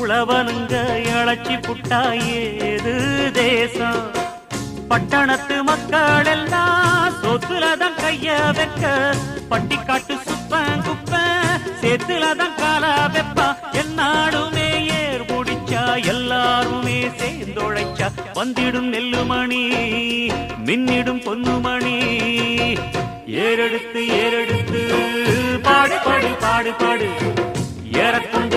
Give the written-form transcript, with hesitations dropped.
உழவனுங்க இழைச்சி புட்டா ஏது தேசம். பட்டணத்து மக்கள் எல்லாம் சொத்துலதான் கைய வைக்க, பட்டிக்காட்டு சுப்பன் குப்பன் சேத்துலதான் காலா வெப்பா. என்னாலுமே ஏர் முடிச்சா எல்லாருமே சேர்ந்தொழைச்சா வந்திடும் நெல்லுமணி மின்னிடும் பொன்னுமணி. ஏறெடுத்து ஏறெடுத்து பாடு பாடு பாடு பாடு ஏறக்குண்டு